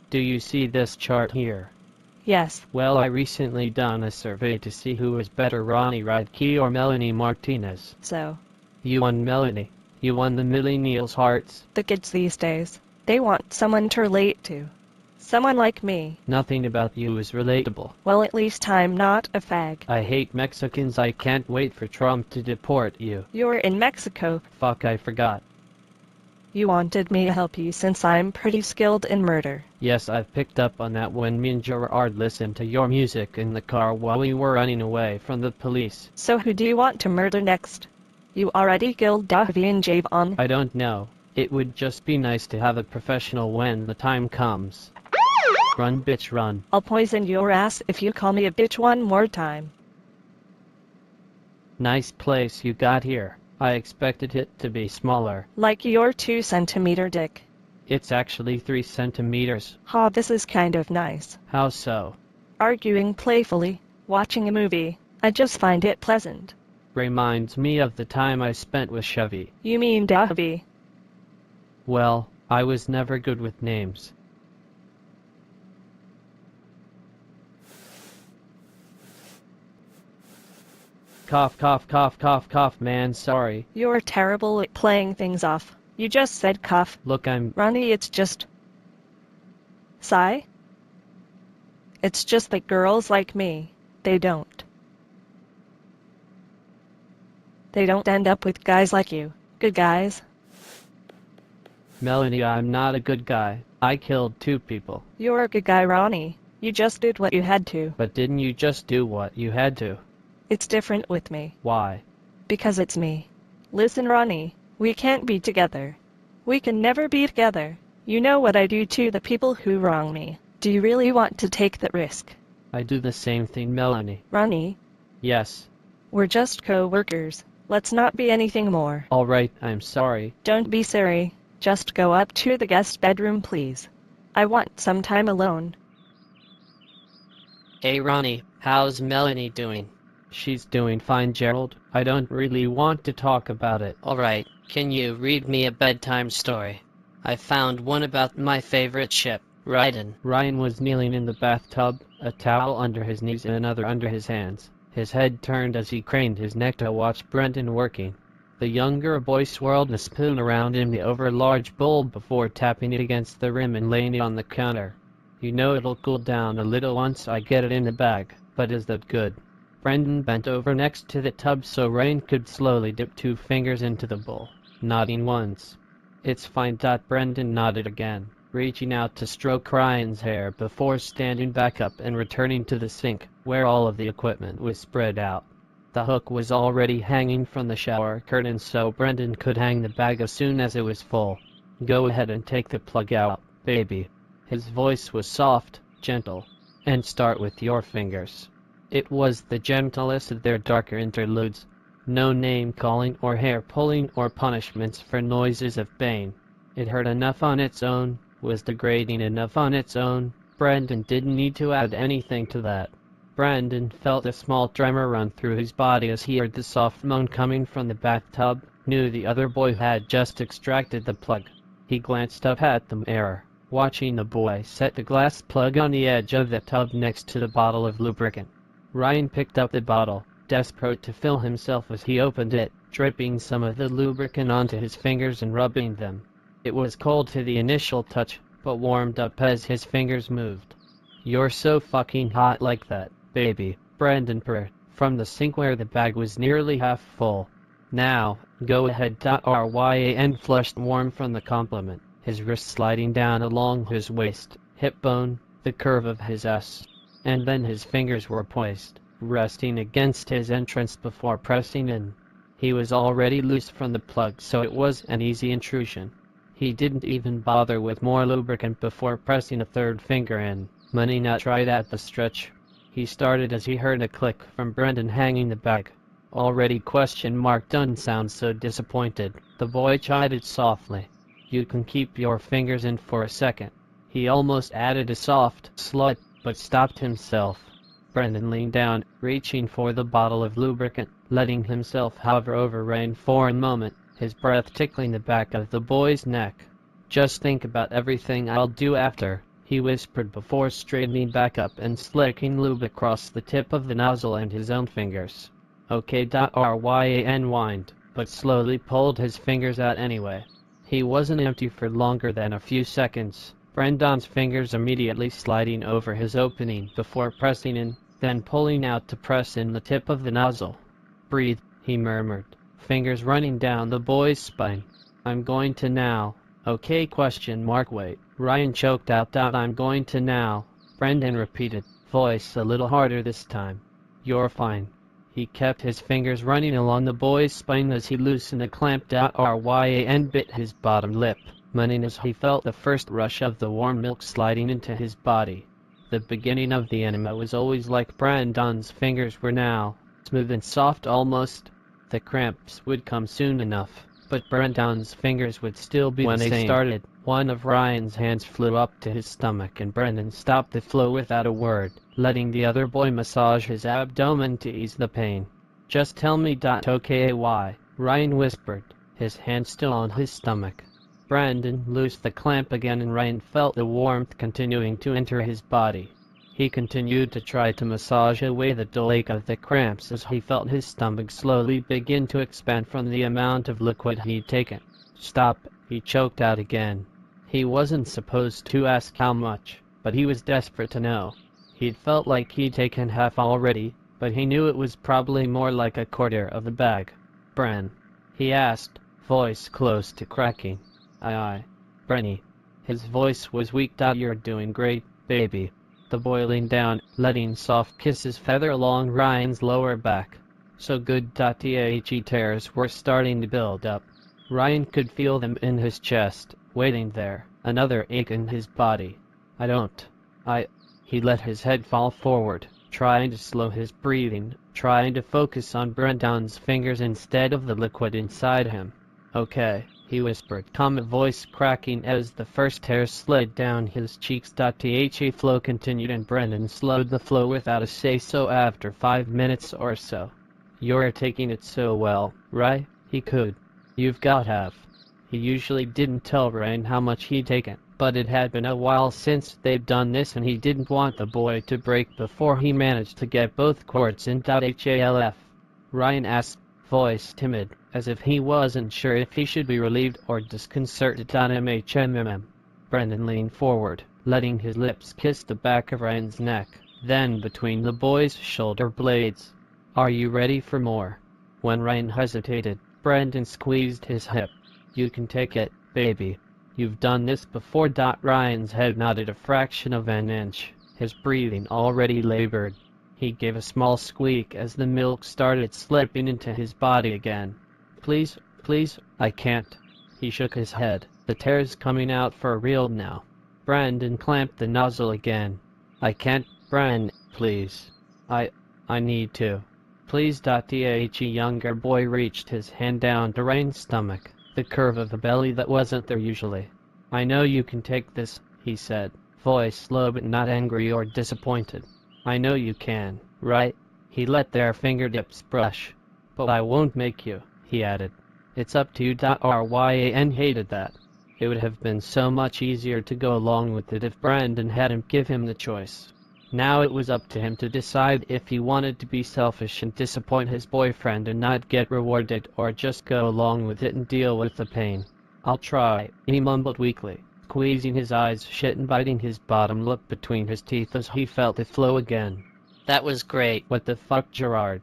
Do you see this chart here? Yes. Well, I recently done a survey to see who is better, Ronnie Radke or Melanie Martinez. So? You won, Melanie. You won the millennials' hearts. The kids these days, they want someone to relate to. Someone like me. Nothing about you is relatable. Well, at least I'm not a fag. I hate Mexicans. I can't wait for Trump to deport you. You're in Mexico. Fuck, I forgot. You wanted me to help you since I'm pretty skilled in murder. Yes, I've picked up on that when me and Gerard listened to your music in the car while we were running away from the police. So who do you want to murder next? You already killed Dahvie and Jayvonn. I don't know. It would just be nice to have a professional when the time comes. Run, bitch, run. I'll poison your ass if you call me a bitch one more time. Nice place you got here. I expected it to be smaller. Like your 2-centimeter dick. It's actually 3 centimeters. Ha, this is kind of nice. How so? Arguing playfully, watching a movie. I just find it pleasant. Reminds me of the time I spent with Chevy. You mean Dahvie? Well, I was never good with names. Cough, cough, cough, cough, cough, man, sorry. You're terrible at playing things off. You just said cough. Look, Ronnie, it's just... Sigh? It's just that girls like me, they don't end up with guys like you. Good guys. Melanie, I'm not a good guy. I killed 2 people. You're a good guy, Ronnie. You just did what you had to. But didn't you just do what you had to? It's different with me. Why? Because it's me. Listen, Ronnie, we can't be together. We can never be together. You know what I do to the people who wrong me. Do you really want to take that risk? I do the same thing, Melanie. Ronnie? Yes. We're just co-workers. Let's not be anything more. All right, I'm sorry. Don't be sorry. Just go up to the guest bedroom, please. I want some time alone. Hey Ronnie, how's Melanie doing? She's doing fine, Gerald. I don't really want to talk about it. Alright, can you read me a bedtime story? I found one about my favorite ship, Ryan. Ryan was kneeling in the bathtub, a towel under his knees and another under his hands. His head turned as he craned his neck to watch Brendan working. The younger boy swirled a spoon around in the overlarge bowl before tapping it against the rim and laying it on the counter. You know it'll cool down a little once I get it in the bag, but is that good? Brendan bent over next to the tub so Ryan could slowly dip 2 fingers into the bowl, nodding once. It's fine. Brendan nodded again, reaching out to stroke Ryan's hair before standing back up and returning to the sink, where all of the equipment was spread out. The hook was already hanging from the shower curtain so Brendan could hang the bag as soon as it was full. Go ahead and take the plug out, baby. His voice was soft, gentle, and start with your fingers. It was the gentlest of their darker interludes. No name-calling or hair-pulling or punishments for noises of pain. It hurt enough on its own, was degrading enough on its own. Brendan didn't need to add anything to that. Brendan felt a small tremor run through his body as he heard the soft moan coming from the bathtub, knew the other boy had just extracted the plug. He glanced up at the mirror, watching the boy set the glass plug on the edge of the tub next to the bottle of lubricant. Ryan picked up the bottle, desperate to fill himself as he opened it, dripping some of the lubricant onto his fingers and rubbing them. It was cold to the initial touch, but warmed up as his fingers moved. You're so fucking hot like that, baby, Brendan purred, from the sink where the bag was nearly half full. Now, go ahead. Ryan flushed warm from the compliment, his wrist sliding down along his waist, hip bone, the curve of his ass. And then his fingers were poised, resting against his entrance before pressing in. He was already loose from the plug, so it was an easy intrusion. He didn't even bother with more lubricant before pressing a 3rd finger in. Money not right at the stretch. He started as he heard a click from Brendan hanging the bag. Already ? Don't sound so disappointed. The boy chided softly. You can keep your fingers in for a second. He almost added a soft slut, but stopped himself. Brendan leaned down, reaching for the bottle of lubricant, letting himself hover over Ryan for a moment, his breath tickling the back of the boy's neck. Just think about everything I'll do after, he whispered before straightening back up and slicking lube across the tip of the nozzle and his own fingers. Okay. Ryan whined, but slowly pulled his fingers out anyway. He wasn't empty for longer than a few seconds, Brendan's fingers immediately sliding over his opening before pressing in, then pulling out to press in the tip of the nozzle. Breathe, he murmured, fingers running down the boy's spine. I'm going to now. Okay? Wait. Ryan choked out. I'm going to now, Brendan repeated, voice a little harder this time. You're fine. He kept his fingers running along the boy's spine as he loosened a clamp. Ryan bit his bottom lip, moaning as he felt the first rush of the warm milk sliding into his body. The beginning of the enema was always like Brendan's fingers were now, smooth and soft almost. The cramps would come soon enough, but Brendan's fingers would still be when they started. One of Ryan's hands flew up to his stomach and Brendan stopped the flow without a word, letting the other boy massage his abdomen to ease the pain. Just tell me. Okay, Ryan whispered, his hand still on his stomach. Brendan loosed the clamp again and Ryan felt the warmth continuing to enter his body. He continued to try to massage away the dull ache of the cramps as he felt his stomach slowly begin to expand from the amount of liquid he'd taken. Stop, he choked out again. He wasn't supposed to ask how much, but he was desperate to know. He'd felt like he'd taken half already, but he knew it was probably more like a quarter of the bag. Bren? He asked, voice close to cracking. Aye. Brenny. His voice was weak. You're doing great, baby. The boy leaned down, letting soft kisses feather along Ryan's lower back. So good. The tears were starting to build up. Ryan could feel them in his chest, waiting there, another ache in his body. He let his head fall forward, trying to slow his breathing, trying to focus on Brendan's fingers instead of the liquid inside him. Okay, he whispered, calm voice cracking as the first tears slid down his cheeks. The flow continued and Brendan slowed the flow without a say-so after 5 minutes or so. You're taking it so well, right? He could. You've got half. He usually didn't tell Ryan how much he'd taken, but it had been a while since they'd done this and he didn't want the boy to break before he managed to get both quarts in. Half. Ryan asked, voice timid, as if he wasn't sure if he should be relieved or disconcerted. Brendan leaned forward, letting his lips kiss the back of Ryan's neck, then between the boy's shoulder blades. Are you ready for more? When Ryan hesitated, Brendan squeezed his hip. You can take it, baby. You've done this before. Ryan's head nodded a fraction of an inch, his breathing already labored. He gave a small squeak as the milk started slipping into his body again. Please, I can't. He shook his head, the tears coming out for real now. Brendan clamped the nozzle again. I can't, Bren, please. I need to. Please. The younger boy reached his hand down to Ryan's stomach, the curve of the belly that wasn't there usually. I know you can take this, he said, voice low but not angry or disappointed. I know you can, right? He let their fingertips brush. But I won't make you, he added. It's up to you. Ryan hated that. It would have been so much easier to go along with it if Brendan hadn't give him the choice. Now it was up to him to decide if he wanted to be selfish and disappoint his boyfriend and not get rewarded, or just go along with it and deal with the pain. I'll try, he mumbled weakly, squeezing his eyes shut and biting his bottom lip between his teeth as he felt it flow again. That was great. What the fuck, Gerard?